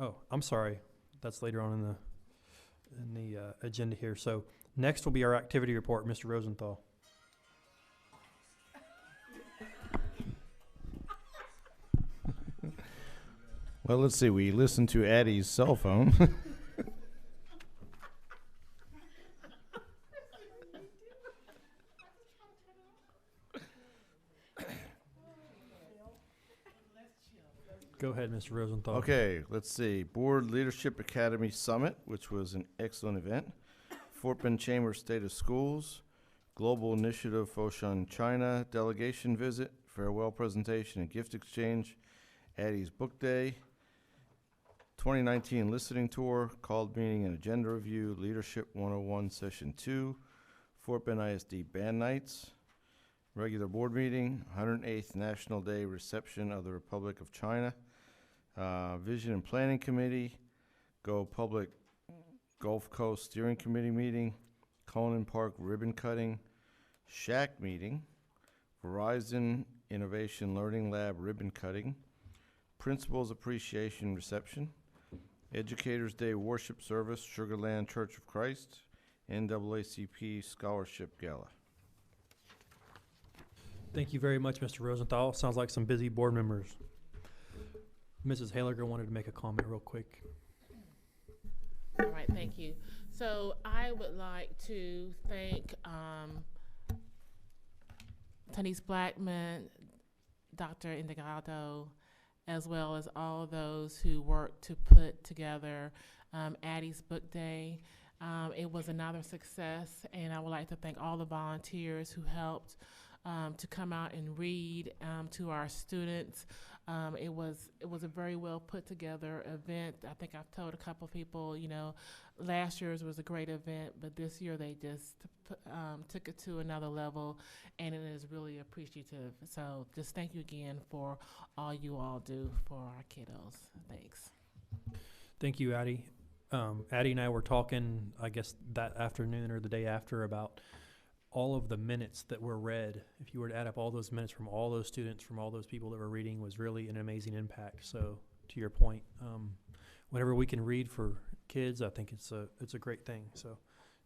Oh, I'm sorry. That's later on in the agenda here. So next will be our activity report, Mr. Rosenthal. Well, let's see. We listened to Addie's cell phone. Go ahead, Mr. Rosenthal. Okay, let's see. Board Leadership Academy Summit, which was an excellent event. Fort Bend Chamber State of Schools, Global Initiative Foshan China delegation visit, farewell presentation and gift exchange, Addie's Book Day, 2019 listening tour, called meeting and agenda review, Leadership 101 Session 2, Fort Bend ISD Band Nights, regular board meeting, 108th National Day reception of the Republic of China, Vision and Planning Committee, Go Public Gulf Coast Steering Committee meeting, Conan Park ribbon cutting, SHAC meeting, Verizon Innovation Learning Lab ribbon cutting, Principals Appreciation Reception, Educators Day Worship Service, Sugar Land Church of Christ, NAACP Scholarship Gala. Thank you very much, Mr. Rosenthal. Sounds like some busy board members. Mrs. Haliger wanted to make a comment real quick. All right, thank you. So I would like to thank Tanise Blackman, Dr. Indigado, as well as all those who worked to put together Addie's Book Day. It was another success, and I would like to thank all the volunteers who helped to come out and read to our students. It was a very well put together event. I think I've told a couple of people, you know, last year's was a great event, but this year they just took it to another level, and it is really appreciative. So just thank you again for all you all do for our kiddos. Thanks. Thank you, Addie. Addie and I were talking, I guess, that afternoon or the day after about all of the minutes that were read. If you were to add up all those minutes from all those students, from all those people that were reading, was really an amazing impact. So to your point, whenever we can read for kids, I think it's a great thing. So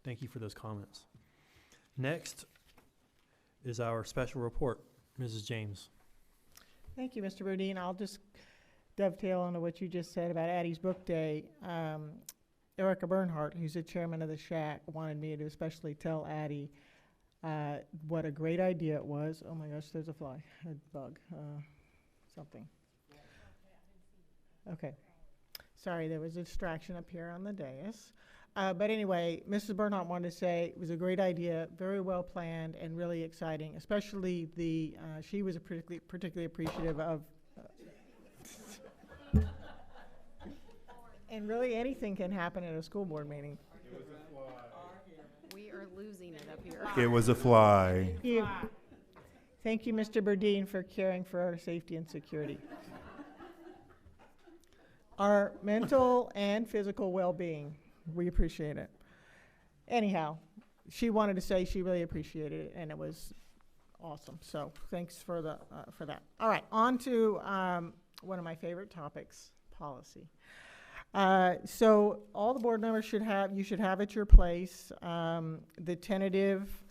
thank you for those comments. Next is our special report, Mrs. James. Thank you, Mr. Bodine. I'll just dovetail onto what you just said about Addie's Book Day. Erica Bernhardt, who's the chairman of the SHAC, wanted me to especially tell Addie what a great idea it was. Oh my gosh, there's a fly, a bug, something. Okay. Sorry, there was a distraction up here on the dais. But anyway, Mrs. Bernhardt wanted to say it was a great idea, very well planned, and really exciting, especially she was particularly appreciative of and really anything can happen at a school board meeting. We are losing it up here. It was a fly. Thank you. Thank you, Mr. Burdine, for caring for our safety and security. Our mental and physical well-being, we appreciate it. Anyhow, she wanted to say she really appreciated it, and it was awesome. So thanks for that. All right, on to one of my favorite topics, policy. So all the board members should have at your place the tentative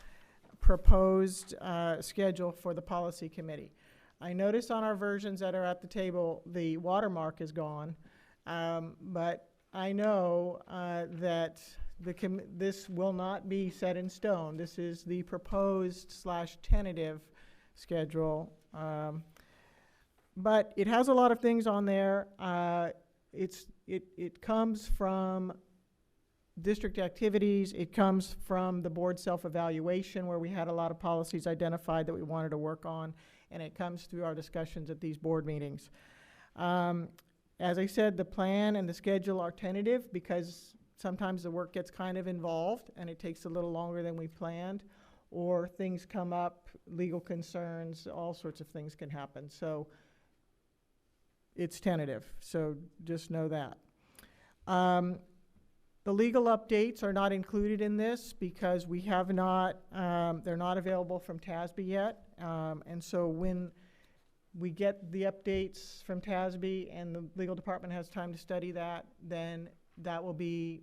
proposed schedule for the policy committee. I notice on our versions that are at the table, the watermark is gone, but I know that this will not be set in stone. This is the proposed / tentative schedule, but it has a lot of things on there. It comes from district activities. It comes from the board self-evaluation, where we had a lot of policies identified that we wanted to work on, and it comes through our discussions at these board meetings. As I said, the plan and the schedule are tentative because sometimes the work gets kind of involved and it takes a little longer than we planned, or things come up, legal concerns, all sorts of things can happen. So it's tentative, so just know that. The legal updates are not included in this because we have not, they're not available from TASB yet. And so when we get the updates from TASB and the legal department has time to study that, then that will be,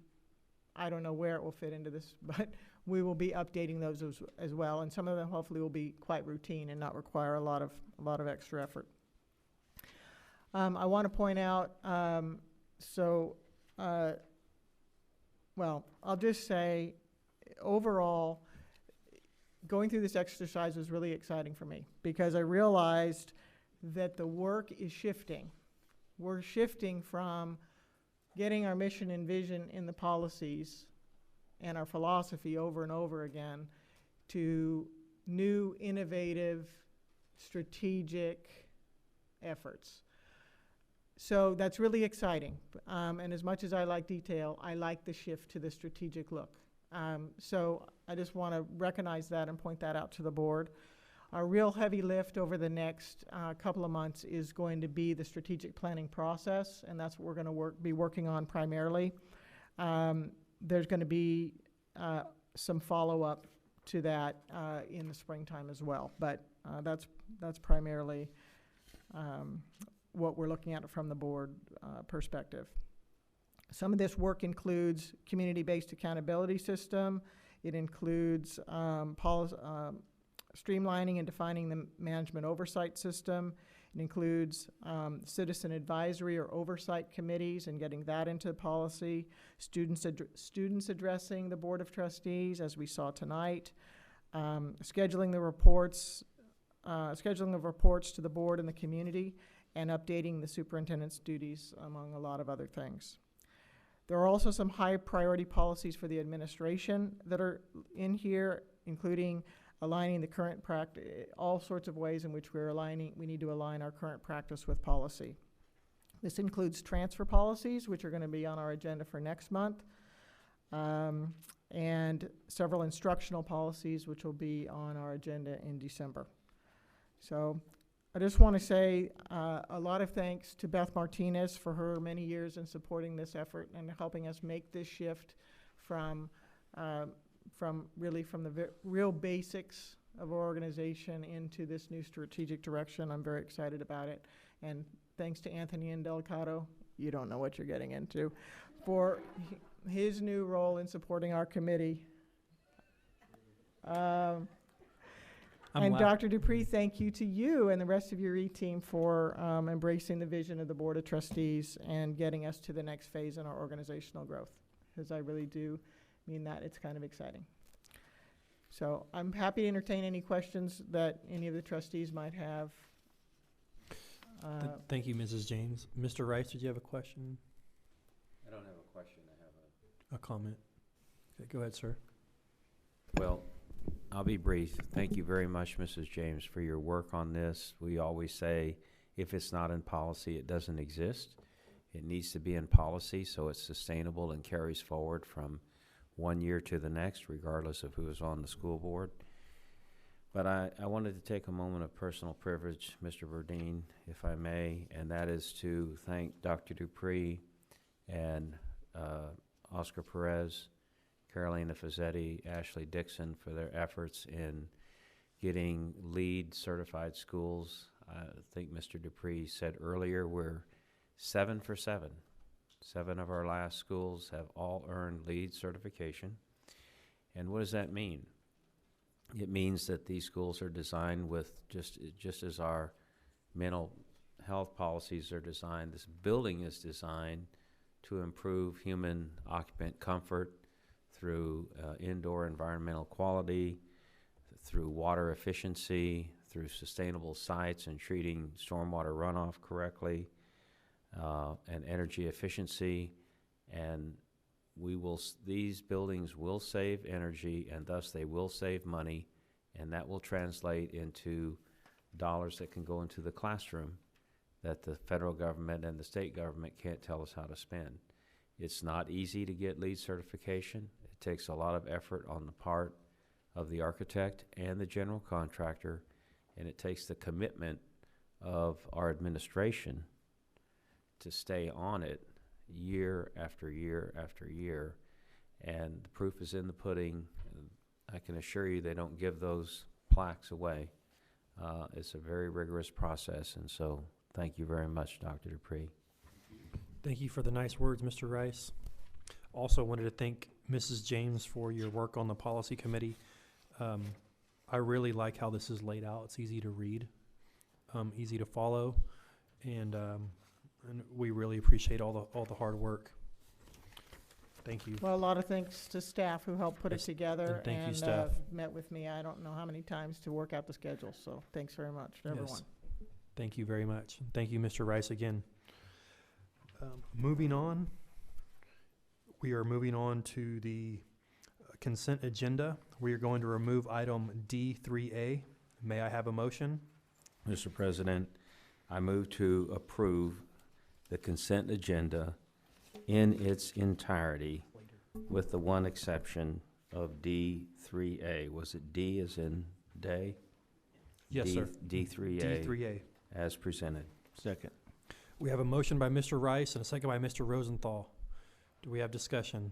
I don't know where it will fit into this, but we will be updating those as well. And some of them hopefully will be quite routine and not require a lot of extra effort. I want to point out, well, I'll just say, overall, going through this exercise was really exciting for me because I realized that the work is shifting. We're shifting from getting our mission and vision in the policies and our philosophy over and over again to new, innovative, strategic efforts. So that's really exciting. And as much as I like detail, I like the shift to the strategic look. So I just want to recognize that and point that out to the board. Our real heavy lift over the next couple of months is going to be the strategic planning process, and that's what we're going to be working on primarily. There's going to be some follow-up to that in the springtime as well, but that's primarily what we're looking at from the board perspective. Some of this work includes community-based accountability system. It includes streamlining and defining the management oversight system. It includes citizen advisory or oversight committees and getting that into policy. Students addressing the Board of Trustees, as we saw tonight. Scheduling of reports to the board and the community, and updating the superintendent's duties, among a lot of other things. There are also some high priority policies for the administration that are in here, including aligning the current practice, all sorts of ways in which we need to align our current practice with policy. This includes transfer policies, which are going to be on our agenda for next month, and several instructional policies, which will be on our agenda in December. So I just want to say a lot of thanks to Beth Martinez for her many years in supporting this effort and helping us make this shift from the real basics of our organization into this new strategic direction. I'm very excited about it. And thanks to Anthony Indelicato, you don't know what you're getting into, for his new role in supporting our committee. And Dr. Dupree, thank you to you and the rest of your E-team for embracing the vision of the Board of Trustees and getting us to the next phase in our organizational growth, because I really do mean that. It's kind of exciting. So I'm happy to entertain any questions that any of the trustees might have. Thank you, Mrs. James. Mr. Rice, did you have a question? I don't have a question. I have a comment. Okay, go ahead, sir. Well, I'll be brief. Thank you very much, Mrs. James, for your work on this. We always say if it's not in policy, it doesn't exist. It needs to be in policy so it's sustainable and carries forward from one year to the next, regardless of who is on the school board. But I wanted to take a moment of personal privilege, Mr. Verdeen, if I may, and that is to thank Dr. Dupree and Oscar Perez, Carolina Fazzetti, Ashley Dixon for their efforts in getting LEED certified schools. I think Mr. Dupree said earlier we're 7 for 7. 7 of our last schools have all earned LEED certification. And what does that mean? It means that these schools are designed with, just as our mental health policies are designed, this building is designed to improve human occupant comfort through indoor environmental quality, through water efficiency, through sustainable sites and treating stormwater runoff correctly, and energy efficiency. And these buildings will save energy, and thus they will save money, and that will translate into dollars that can go into the classroom that the federal government and the state government can't tell us how to spend. It's not easy to get LEED certification. It takes a lot of effort on the part of the architect and the general contractor, and it takes the commitment of our administration to stay on it year after year after year. And the proof is in the pudding. I can assure you they don't give those plaques away. It's a very rigorous process, and so thank you very much, Dr. Dupree. Thank you for the nice words, Mr. Rice. Also wanted to thank Mrs. James for your work on the policy committee. I really like how this is laid out. It's easy to read, easy to follow, and we really appreciate all the hard work. Thank you. Well, a lot of thanks to staff who helped put it Yes, together and thank you, and staff. met with me, I don't know how many times, to work out the schedule. So thanks very much to everyone. Yes. Thank you very much. Thank you, Mr. Rice, again. Moving on, we are moving on to the consent agenda. We are going to remove item D3A. May I have a motion? Mr. President, I move to approve the consent agenda in its entirety, with the one exception of D3A. Was it D as in day? Yes, sir. D3A D3A. as presented. Second. We have a motion by Mr. Rice and a second by Mr. Rosenthal. Do we have discussion?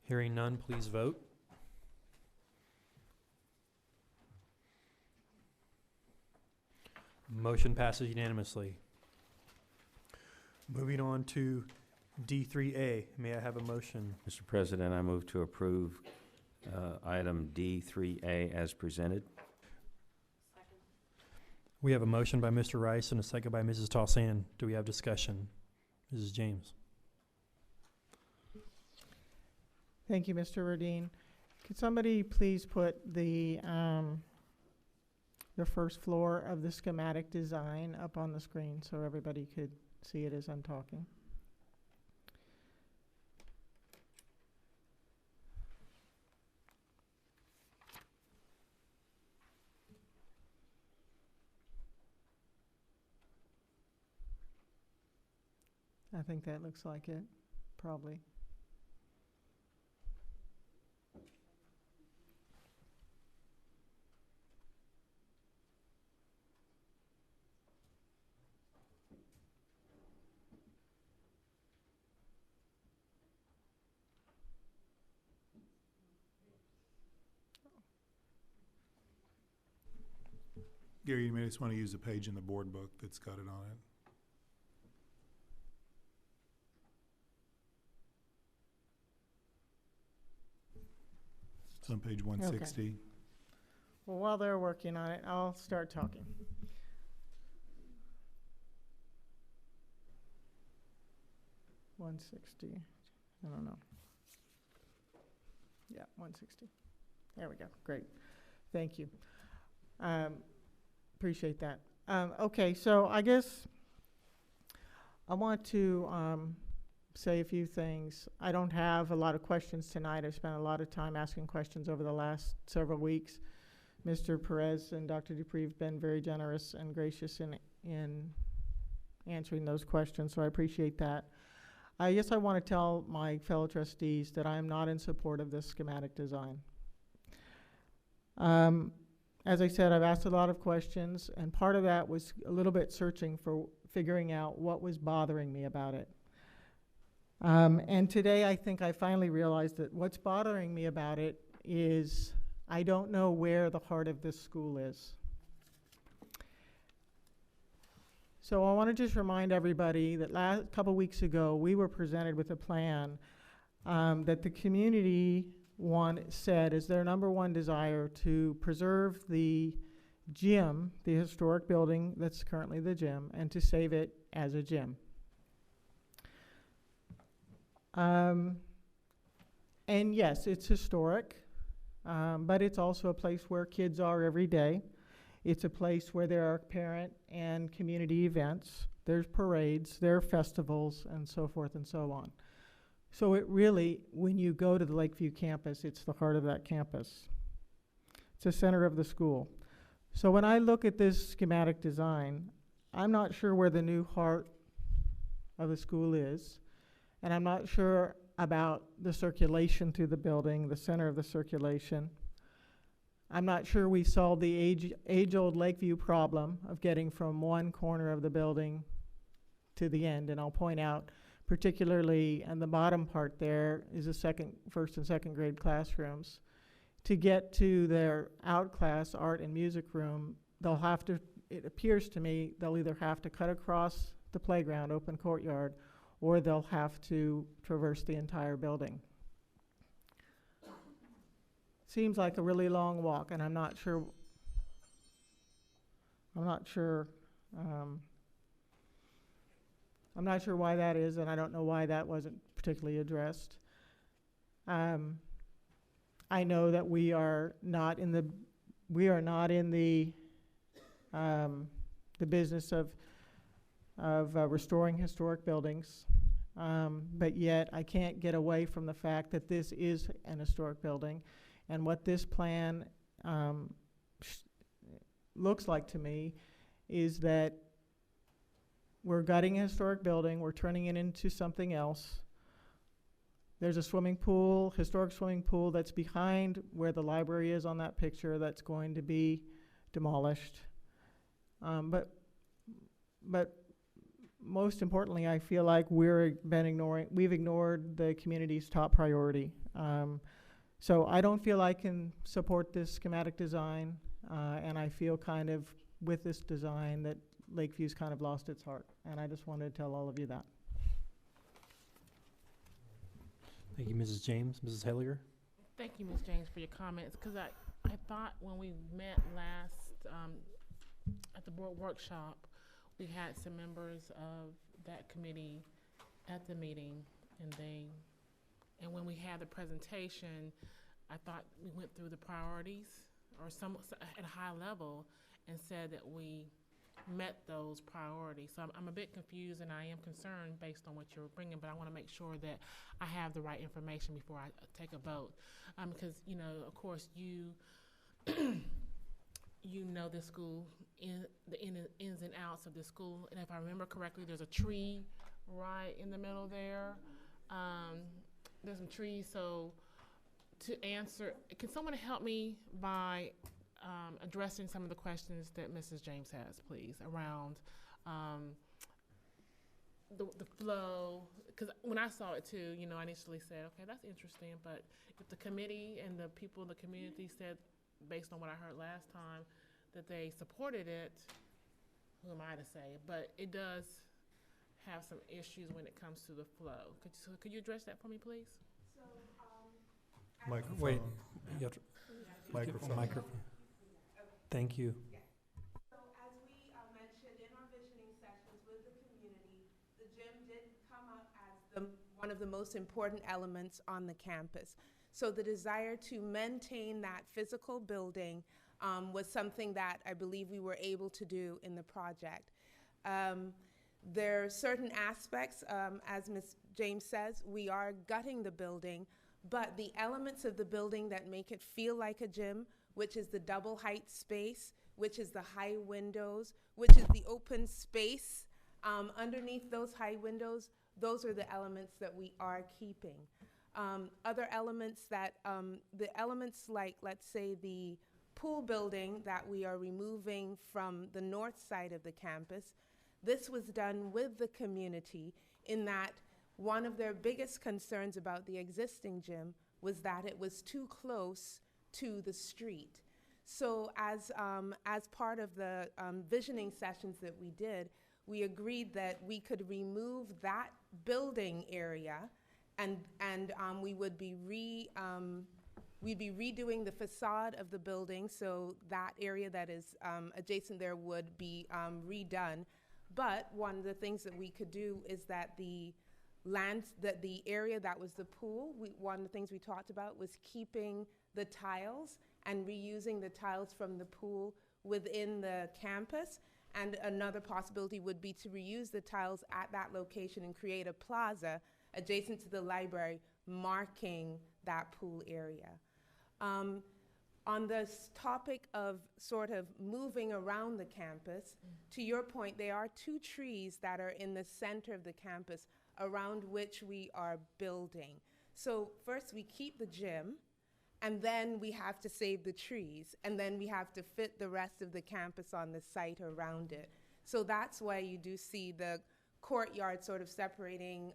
Hearing none, please vote. Motion passes unanimously. Moving on to D3A. May I have a motion? Mr. President, I move to approve item D3A as presented. We have a motion by Mr. Rice and a second by Mrs. Tossan. Do we have discussion? Mrs. James. Thank you, Mr. Radine. Could somebody please put the first floor of the schematic design up on the screen so everybody could see it as I'm talking? I think that looks like it, probably. Gary, you may just want to use a page in the board book that's got it on it. It's on page 160. Well, while they're working on it, I'll start talking. $160. I don't know. Yeah, 160. There we go. Great. Thank you. Appreciate that. Okay, so I guess I want to say a few things. I don't have a lot of questions tonight. I've spent a lot of time asking questions over the last several weeks. Mr. Perez and Dr. Dupree have been very generous and gracious in answering those questions, so I appreciate that. I guess I want to tell my fellow trustees that I am not in support of this schematic design. As I said, I've asked a lot of questions, and part of that was a little bit searching for figuring out what was bothering me about it. And today I think I finally realized that what's bothering me about it is I don't know where the heart of this school is. So I want to just remind everybody that a couple weeks ago we were presented with a plan that the community said is their number one desire to preserve the gym, the historic building that's currently the gym, and to save it as a gym. And yes, it's historic, but it's also a place where kids are every day. It's a place where there are parent and community events. There's parades, there are festivals, and so forth and so on. So it really, when you go to the Lakeview campus, it's the heart of that campus. It's the center of the school. So when I look at this schematic design, I'm not sure where the new heart of the school is, and I'm not sure about the circulation through the building, the center of the circulation. I'm not sure we solved the age-old Lakeview problem of getting from one corner of the building to the end, and I'll point out particularly in the bottom part there is first and second grade classrooms. to get to their outclass art and music room, they'll have to, it appears to me, they'll either have to cut across the playground, open courtyard, or they'll have to traverse the entire building. Seems like a really long walk, and I'm not sure why that is, and I don't know why that wasn't particularly addressed. I know that we are not in the business of restoring historic buildings, but yet I can't get away from the fact that this is an historic building, and what this plan looks like to me is that we're gutting a historic building, we're turning it into something else. There's a swimming pool, historic swimming pool, that's behind where the library is on that picture, that's going to be demolished. But most importantly, I feel like we've ignored the community's top priority. So I don't feel I can support this schematic design, and I feel kind of with this design that Lakeview's kind of lost its heart, and I just wanted to tell all of you that. Thank you, Mrs. James. Mrs. Hellier? Thank you, Ms. James, for your comments, because I thought when we met last at the board workshop, we had some members of that committee at the meeting, and when we had the presentation, I thought we went through the priorities or some at a high level and said that we met those priorities. So I'm a bit confused, and I am concerned based on what you're bringing, but I want to make sure that I have the right information before I take a vote. Because, you know, of course, you you know the school, the ins and outs of the school, and if I remember correctly, there's a tree right in the middle there. There's some trees, so to answer, can someone help me by addressing some of the questions that Mrs. James has, please, around the flow? Because when I saw it too, you know, I initially said, okay, that's interesting, but if the committee and the people in the community said, based on what I heard last time, that they supported it, who am I to say? But it does have some issues when it comes to the flow. Could you address that for me, please? Microphone. Wait, you have to Microphone. Thank you. So as we mentioned in our visioning sessions with the community, the gym did come up as one of the most important elements on the campus. So the desire to maintain that physical building was something that I believe we were able to do in the project. There are certain aspects, as Ms. James says, we are gutting the building, but the elements of the building that make it feel like a gym, which is the double height space, which is the high windows, which is the open space underneath those high windows, those are the elements that we are keeping. Other elements that, the elements like, let's say, the pool building that we are removing from the north side of the campus, this was done with the community in that one of their biggest concerns about the existing gym was that it was too close to the street. So as part of the visioning sessions that we did, we agreed that we could remove that building area and we would be we'd be redoing the facade of the building, so that area that is adjacent there would be redone. But one of the things that we could do is that the area that was the pool, one of the things we talked about was keeping the tiles and reusing the tiles from the pool within the campus. And another possibility would be to reuse the tiles at that location and create a plaza adjacent to the library, marking that pool area. On this topic of sort of moving around the campus, to your point, there are two trees that are in the center of the campus around which we are building. So first we keep the gym, and then we have to save the trees, and then we have to fit the rest of the campus on the site around it. So that's why you do see the courtyard sort of separating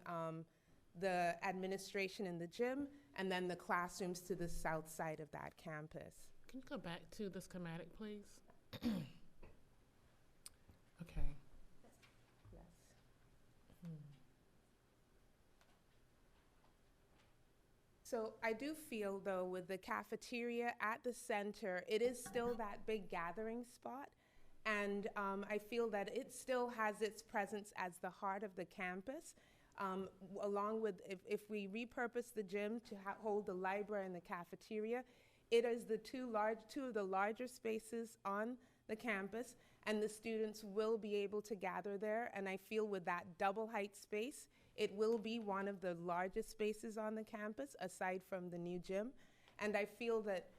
the administration and the gym, and then the classrooms to the south side of that campus. Can you go back to the schematic, please? Okay. Yes. So I do feel, though, with the cafeteria at the center, it is still that big gathering spot. And I feel that it still has its presence as the heart of the campus, along with, if we repurpose the gym to hold the library and the cafeteria, it is the two of the larger spaces on the campus, and the students will be able to gather there. And I feel with that double height space, it will be one of the largest spaces on the campus, aside from the new gym. And I feel that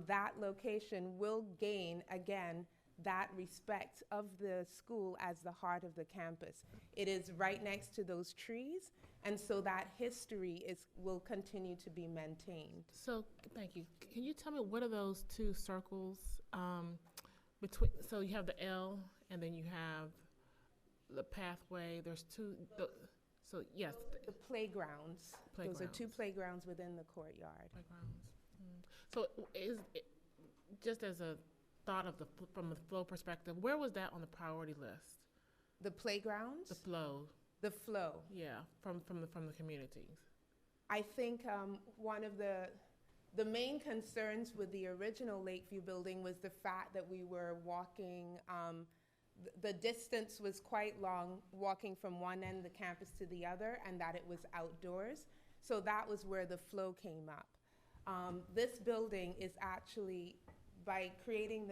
that location will gain, again, that respect of the school as the heart of the campus. It is right next to those trees, and so that history will continue to be maintained. So, thank you. Can you tell me what are those two circles between? So you have the L, and then you have the pathway. There's two. So yes, The playgrounds. Those are two playgrounds within the courtyard. Playgrounds. So is it, just as a thought of from the flow perspective, where was that on the priority list? The playgrounds? The flow. The flow. Yeah, from the communities. I think one of the main concerns with the original Lakeview building was the fact that we were walking, the distance was quite long walking from one end of the campus to the other, and that it was outdoors. So that was where the flow came up. This building is actually, by creating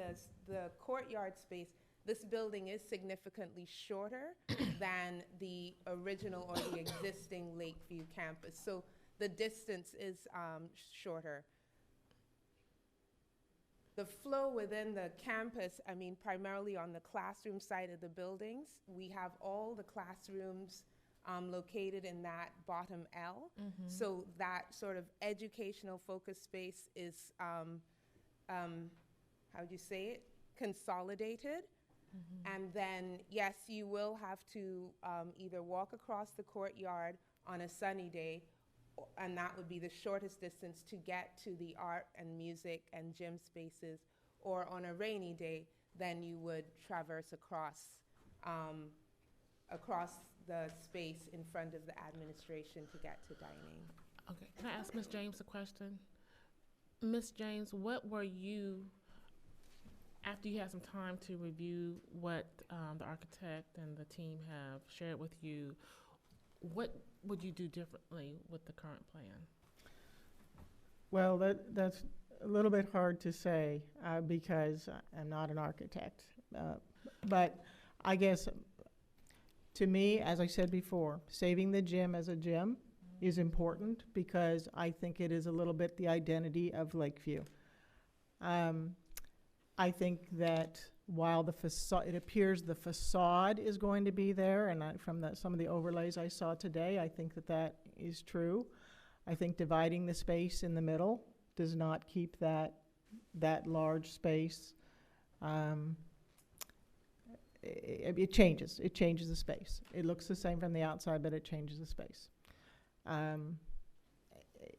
the courtyard space, this building is significantly shorter than the original or the existing Lakeview campus. So the distance is shorter. The flow within the campus, I mean, primarily on the classroom side of the buildings, we have all the classrooms located in that bottom L. Mm-hmm. So that sort of educational focus space is, how would you say it? Consolidated. Mm-hmm. And then, yes, you will have to either walk across the courtyard on a sunny day, and that would be the shortest distance to get to the art and music and gym spaces, or on a rainy day, then you would traverse across the space in front of the administration to get to dining. Okay, can I ask Ms. James a question? Ms. James, what were you, after you had some time to review what the architect and the team have shared with you, what would you do differently with the current plan? Well, that's a little bit hard to say because I'm not an architect. But I guess, to me, as I said before, saving the gym as a gym is important because I think it is a little bit the identity of Lakeview. I think that while the facade, it appears the facade is going to be there, and from some of the overlays I saw today, I think that is true. I think dividing the space in the middle does not keep that large space. It changes the space. It looks the same from the outside, but it changes the space. And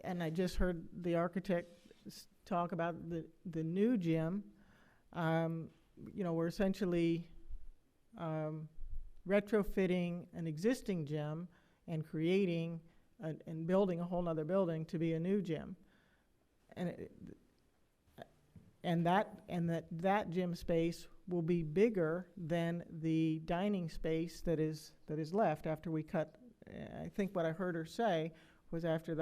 I just heard the architect talk about the new gym. You know, we're essentially retrofitting an existing gym and creating and building a whole nother building to be a new gym. And that gym space will be bigger than the dining space that is left after we cut. I think what I heard her say was after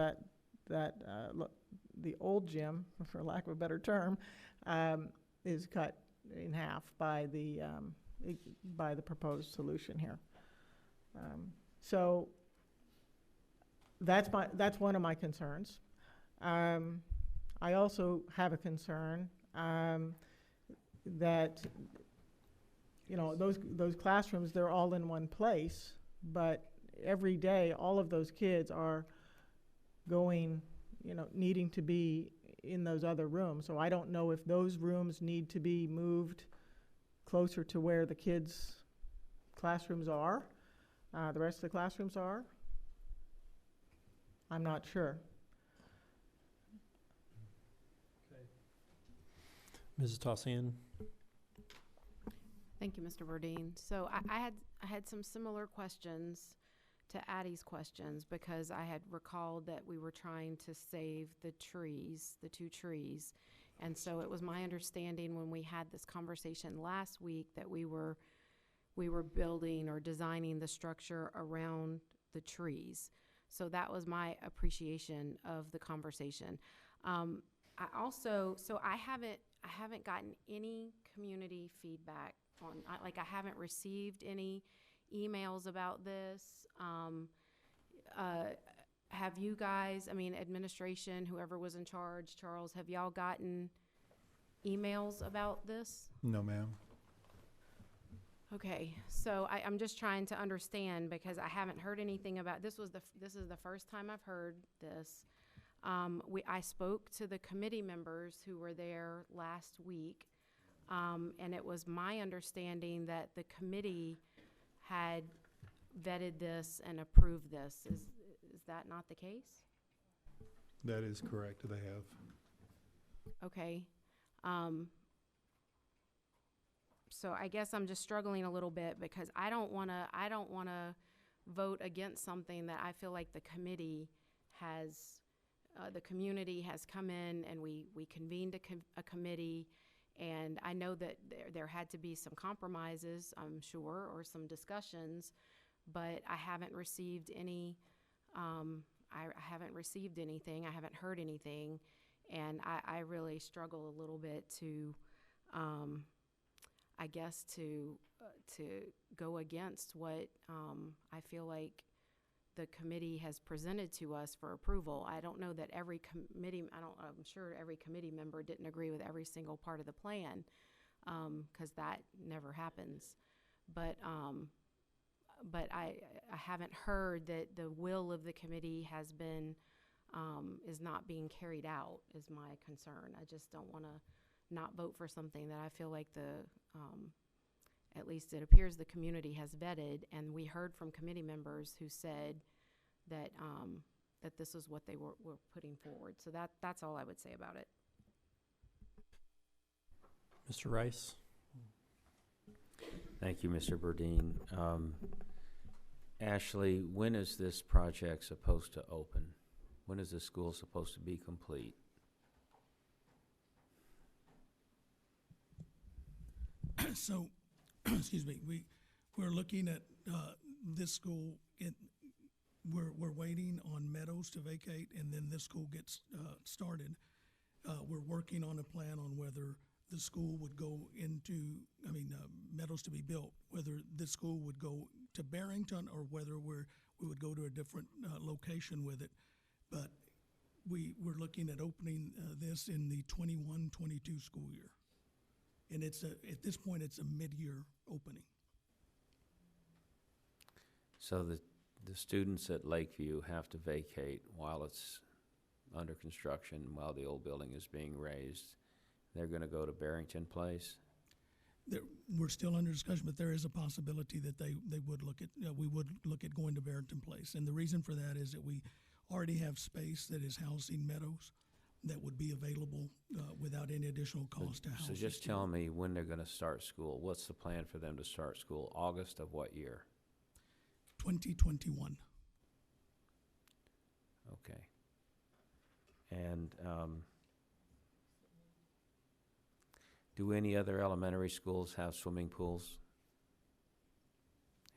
the old gym, for lack of a better term, is cut in half by the proposed solution here. So that's one of my concerns. I also have a concern that, you know, those classrooms, they're all in one place, but every day all of those kids are going, you know, needing to be in those other rooms. So I don't know if those rooms need to be moved closer to where the kids' classrooms are, the rest of the classrooms are. I'm not sure. Mrs. Tossian? Thank you, Mr. Burdine. So I had some similar questions to Addie's questions because I had recalled that we were trying to save the trees, the 2 trees. And so it was my understanding when we had this conversation last week that we were building or designing the structure around the trees. So that was my appreciation of the conversation. I haven't gotten any community feedback on, I haven't received any emails about this. Have you guys, administration, whoever was in charge, Charles, have y'all gotten emails about this? No, ma'am. Okay, so I'm just trying to understand because I haven't heard anything about, this is the first time I've heard this. I spoke to the committee members who were there last week, and it was my understanding that the committee had vetted this and approved this. Is that not the case? That is correct, they have. Okay. So I guess I'm just struggling a little bit because I don't wanna vote against something that I feel like the committee has, the community has come in and we convened a committee, and I know that there had to be some compromises, I'm sure, or some discussions, but I haven't received any, I haven't received anything, I haven't heard anything, and I really struggle a little bit to, I guess to go against what I feel like the committee has presented to us for approval. I don't know that every committee, I'm sure every committee member didn't agree with every single part of the plan, because that never happens. But I haven't heard that the will of the committee has been, is not being carried out, is my concern. I just don't want to not vote for something that I feel like at least it appears the community has vetted, and we heard from committee members who said that that this is what they were putting forward. So that's all I would say about it. Mr. Rice? Thank you, Mr. Burdine. Ashley, when is this project supposed to open? When is the school supposed to be complete? So, excuse me, we're looking at this school. We're waiting on Meadows to vacate, and then this school gets started. We're working on a plan on whether the school would go into, Meadows to be built, whether this school would go to Barrington or whether we would go to a different location with it. But we're looking at opening this in the 21-22 school year. And at this point, it's a mid-year opening. So the students at Lakeview have to vacate while it's under construction, while the old building is being raised. They're going to go to Barrington Place? We're still under discussion, but there is a possibility that they would look at, we would look at going to Barrington Place. And the reason for that is that we already have space that is housing Meadows that would be available without any additional cost to house. So just tell me when they're going to start school. What's the plan for them to start school? August of what year? 2021. Okay. And do any other elementary schools have swimming pools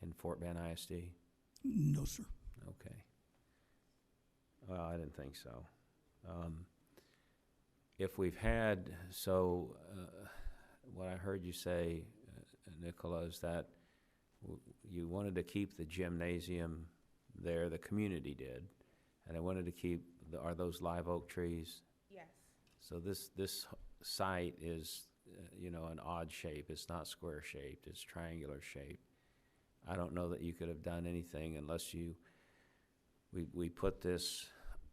in Fort Bend ISD? No, sir. Okay. Well, I didn't think so. If we've had, what I heard you say, Nicola, is that you wanted to keep the gymnasium there, the community did, and I wanted to keep, are those live oak trees? Yes. So this site is, an odd shape. It's not square shaped, it's triangular shaped. I don't know that you could have done anything unless we put this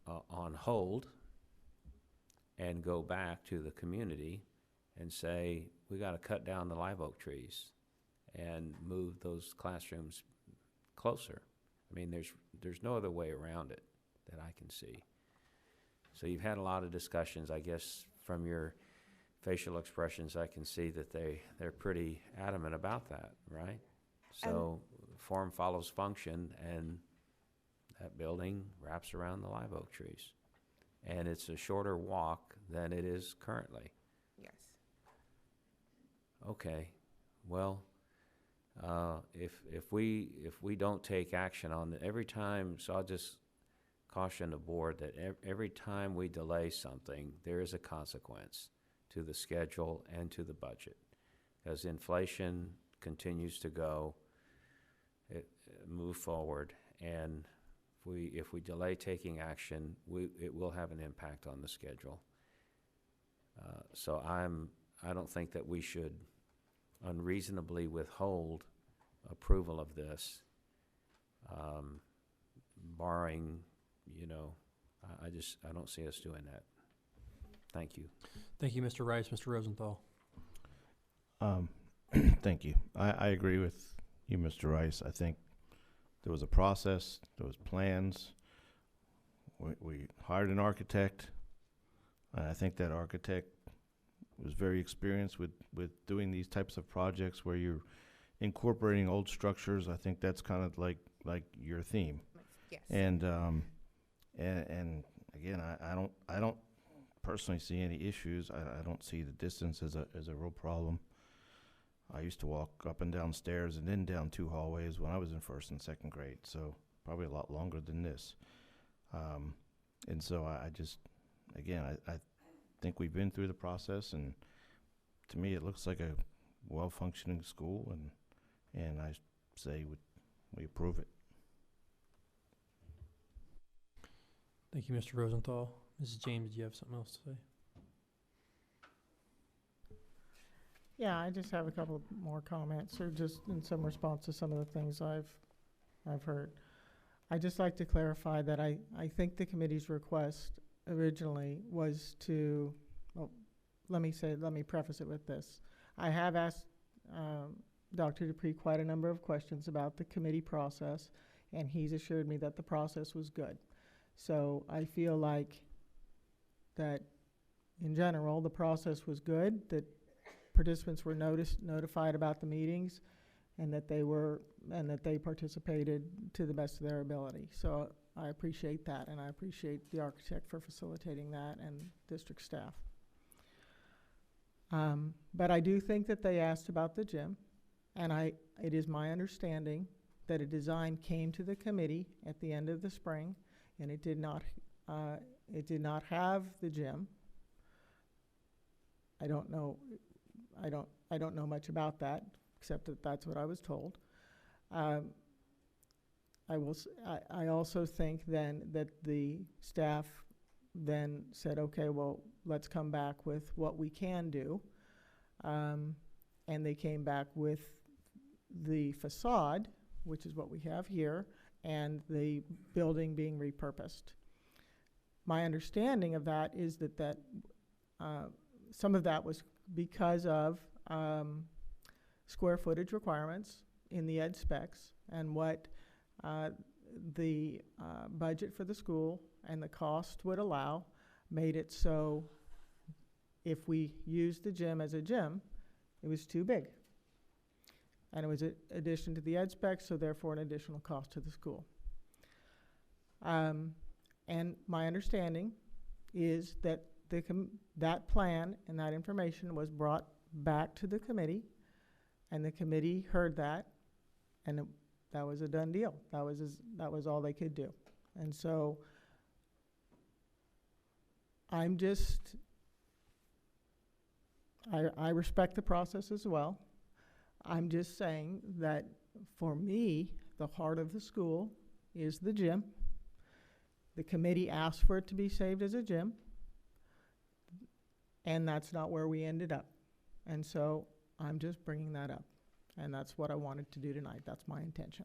on hold and go back to the community and say, we got to cut down the live oak trees and move those classrooms closer. I mean, there's no other way around it that I can see. So you've had a lot of discussions, I guess, from your facial expressions, I can see that they're pretty adamant about that, right? So form follows function, and that building wraps around the live oak trees. And it's a shorter walk than it is currently. Yes. Okay, well, if we don't take action on it every time, so I'll just caution the board that every time we delay something, there is a consequence to the schedule and to the budget. As inflation continues to go, move forward, and if we delay taking action, it will have an impact on the schedule. So I don't think that we should unreasonably withhold approval of this, barring, I don't see us doing that. Thank you. Thank you, Mr. Rice. Mr. Rosenthal. Thank you. I agree with you, Mr. Rice. I think there was a process, there was plans. We hired an architect, and I think that architect was very experienced with doing these types of projects where you're incorporating old structures. I think that's kind of like your theme. Yes. And again, I don't personally see any issues. I don't see the distance as a real problem. I used to walk up and down stairs and then down 2 hallways when I was in 1st and 2nd grade, so probably a lot longer than this. And so I just, again, I think we've been through the process, and to me it looks like a well-functioning school, and I say we approve it. Thank you, Mr. Rosenthal. Mrs. James, do you have something else to say? Yeah, I just have a couple more comments, or just in some response to some of the things I've heard. I just like to clarify that I think the committee's request originally was to, well, let me preface it with this. I have asked Dr. Dupree quite a number of questions about the committee process, and he's assured me that the process was good. So I feel like that in general, the process was good, that participants were notified about the meetings, and that they participated to the best of their ability. So I appreciate that, and I appreciate the architect for facilitating that, and district staff. But I do think that they asked about the gym, and it is my understanding that a design came to the committee at the end of the spring, and it did not have the gym. I don't know much about that, except that that's what I was told. I also think then that the staff then said, okay, well, let's come back with what we can do. And they came back with the facade, which is what we have here, and the building being repurposed. My understanding of that is that some of that was because of square footage requirements in the ed specs, and what the budget for the school and the cost would allow made it so if we used the gym as a gym, it was too big. And it was an addition to the ed specs, so therefore an additional cost to the school. And my understanding is that that plan and that information was brought back to the committee, and the committee heard that, and that was a done deal. That was all they could do. And so I'm just, I respect the process as well. I'm just saying that for me, the heart of the school is the gym. The committee asked for it to be saved as a gym, and that's not where we ended up. And so I'm just bringing that up, and that's what I wanted to do tonight. That's my intention.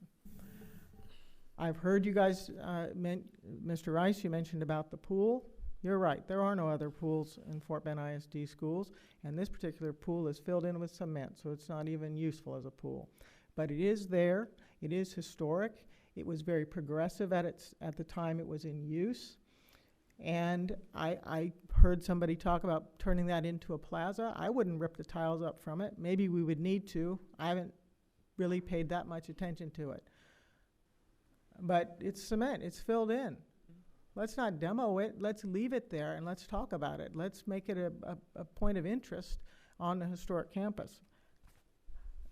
I've heard you guys, Mr. Rice, you mentioned about the pool. You're right, there are no other pools in Fort Bend ISD schools, and this particular pool is filled in with cement, so it's not even useful as a pool. But it is there, it is historic, it was very progressive at the time it was in use, And I heard somebody talk about turning that into a plaza. I wouldn't rip the tiles up from it. Maybe we would need to. I haven't really paid that much attention to it. But it's cement, it's filled in. Let's not demo it, let's leave it there and let's talk about it. Let's make it a point of interest on the historic campus.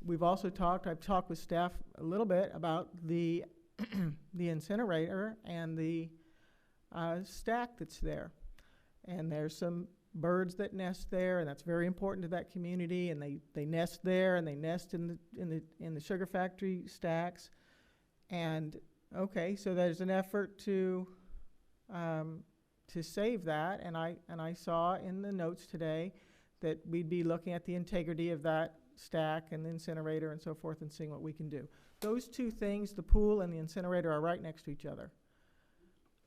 I've talked with staff a little bit about the the incinerator and the stack that's there. And there's some birds that nest there, and that's very important to that community, and they nest there, and they nest in the sugar factory stacks. And okay, so there's an effort to save that, and I saw in the notes today that we'd be looking at the integrity of that stack and the incinerator and so forth and seeing what we can do. Those two things, the pool and the incinerator, are right next to each other.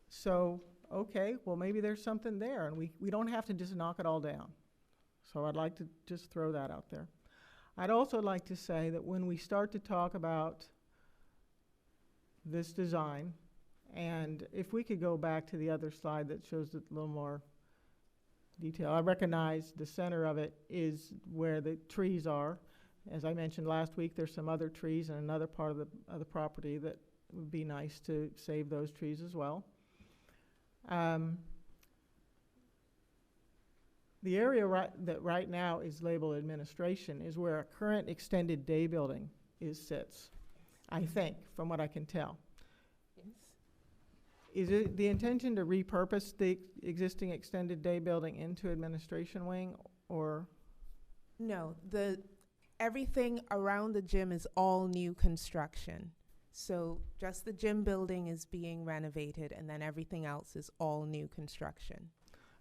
So, okay, well maybe there's something there, and we don't have to just knock it all down. So I'd like to just throw that out there. I'd also like to say that when we start to talk about this design, and if we could go back to the other slide that shows it a little more detail. I recognize the center of it is where the trees are. As I mentioned last week, there's some other trees in another part of the property that would be nice to save those trees as well. The area that right now is labeled administration is where a current extended day building sits, I think, from what I can tell. Is it the intention to repurpose the existing extended day building into administration wing, or? No, everything around the gym is all new construction. So just the gym building is being renovated, and then everything else is all new construction.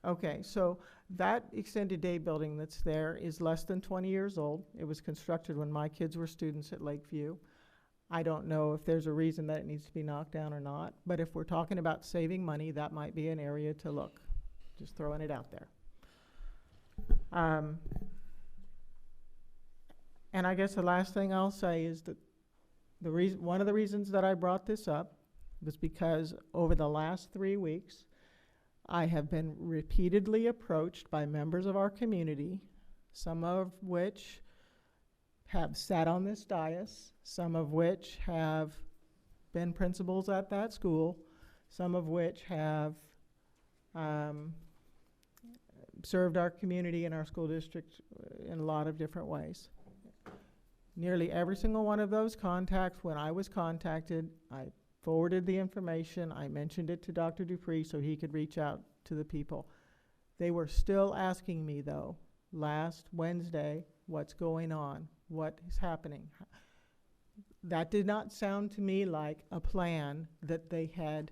Okay, so that extended day building that's there is less than 20 years old. It was constructed when my kids were students at Lakeview. I don't know if there's a reason that it needs to be knocked down or not, but if we're talking about saving money, that might be an area to look. Just throwing it out there. And I guess the last thing I'll say is that one of the reasons that I brought this up was because over the last 3 weeks, I have been repeatedly approached by members of our community, some of which have sat on this dais, some of which have been principals at that school, some of which have served our community and our school district in a lot of different ways. Nearly every single one of those contacts, when I was contacted, I forwarded the information, I mentioned it to Dr. Dupree so he could reach out to the people. They were still asking me, though, last Wednesday, what's going on? What is happening? That did not sound to me like a plan that they had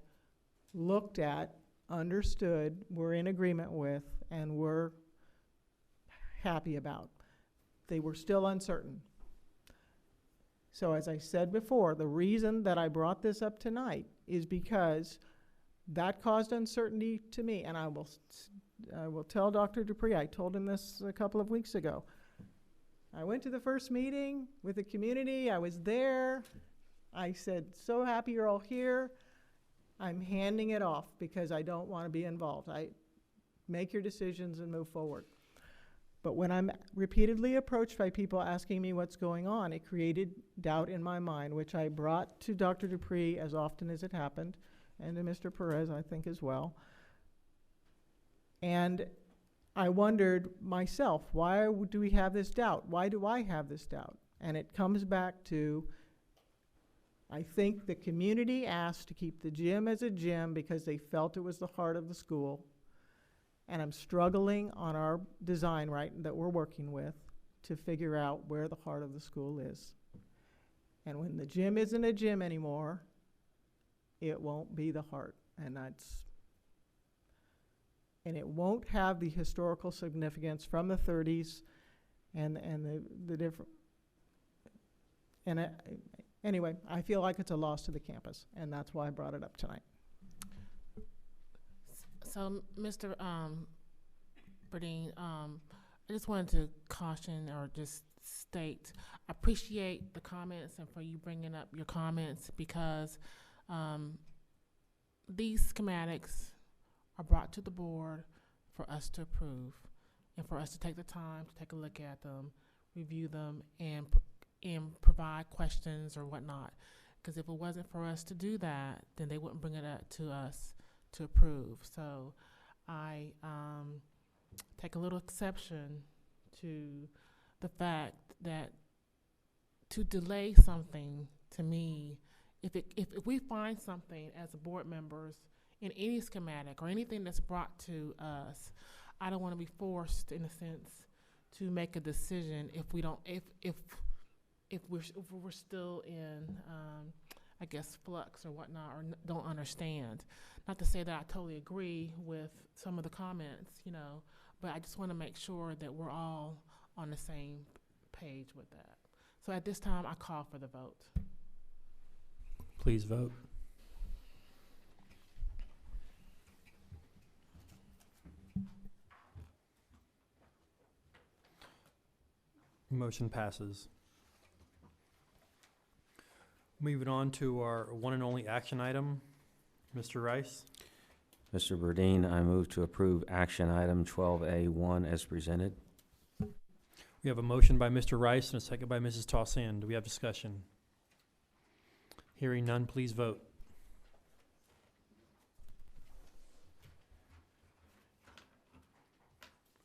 looked at, understood, were in agreement with, and were happy about. They were still uncertain. So as I said before, the reason that I brought this up tonight is because that caused uncertainty to me, and I will tell Dr. Dupree, I told him this a couple of weeks ago. I went to the first meeting with the community. I was there. I said, so happy you're all here. I'm handing it off because I don't want to be involved. Make your decisions and move forward. But when I'm repeatedly approached by people asking me what's going on, it created doubt in my mind, which I brought to Dr. Dupree as often as it happened, and to Mr. Perez, I think, as well. And I wondered myself, why do we have this doubt? Why do I have this doubt? And it comes back to, I think the community asked to keep the gym as a gym because they felt it was the heart of the school. And I'm struggling on our design that we're working with to figure out where the heart of the school is. And when the gym isn't a gym anymore, it won't be the heart. And it won't have the historical significance from the 30s and the different. And anyway, I feel like it's a loss to the campus, and that's why I brought it up tonight. So, Mr. Burdine, I just wanted to caution or just state, I appreciate the comments and for you bringing up your comments because these schematics are brought to the board for us to approve and for us to take the time to take a look at them, review them, and provide questions or whatnot. Because if it wasn't for us to do that, then they wouldn't bring it up to us to approve. So I take a little exception to the fact that to delay something, to me, if we find something as board members in any schematic or anything that's brought to us, I don't want to be forced, in a sense, to make a decision if we don't, if we're still in, I guess, flux or whatnot, or don't understand. Not to say that I totally agree with some of the comments, you know, but I just want to make sure that we're all on the same page with that. So at this time, I call for the vote. Please vote. Motion passes. Moving on to our one and only action item, Mr. Rice. Mr. Burdine, I move to approve action item 12A1 as presented. We have a motion by Mr. Rice and a second by Mrs. Tossan. Do we have discussion? Hearing none, please vote.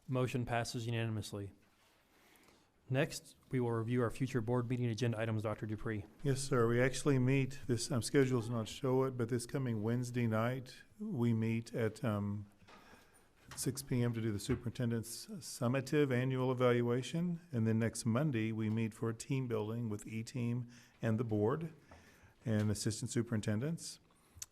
Motion passes unanimously. Next, we will review our future board meeting agenda items, Dr. Dupree. Yes, sir. We actually meet, this schedule does not show it, but this coming Wednesday night, we meet at 6 p.m. to do the superintendent's summative annual evaluation. And then next Monday, we meet for a team building with E-Team and the board and assistant superintendents.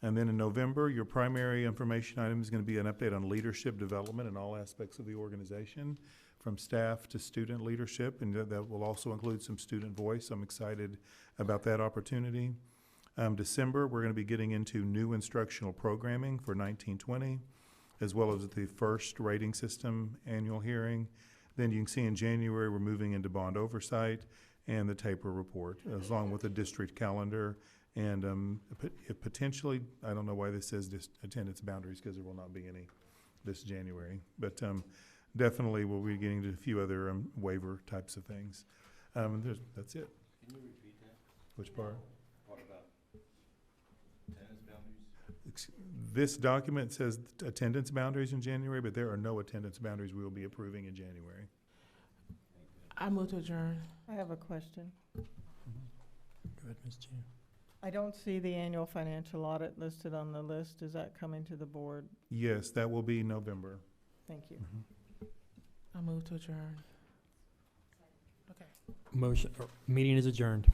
And then in November, your primary information item is going to be an update on leadership development in all aspects of the organization, from staff to student leadership, and that will also include some student voice. I'm excited about that opportunity. December, we're going to be getting into new instructional programming for 1920, as well as the first rating system annual hearing. Then you can see in January, we're moving into bond oversight and the taper report, along with the district calendar. And potentially, I don't know why this says attendance boundaries, because there will not be any this January. But definitely we'll be getting to a few other waiver types of things. That's it. Can you repeat that? Which part? What about attendance boundaries? This document says attendance boundaries in January, but there are no attendance boundaries we will be approving in January. I move to adjourn. I have a question. Go ahead, Ms. Jean. I don't see the annual financial audit listed on the list. Is that coming to the board? Yes, that will be November. Thank you. I move to adjourn. Okay. Meeting is adjourned.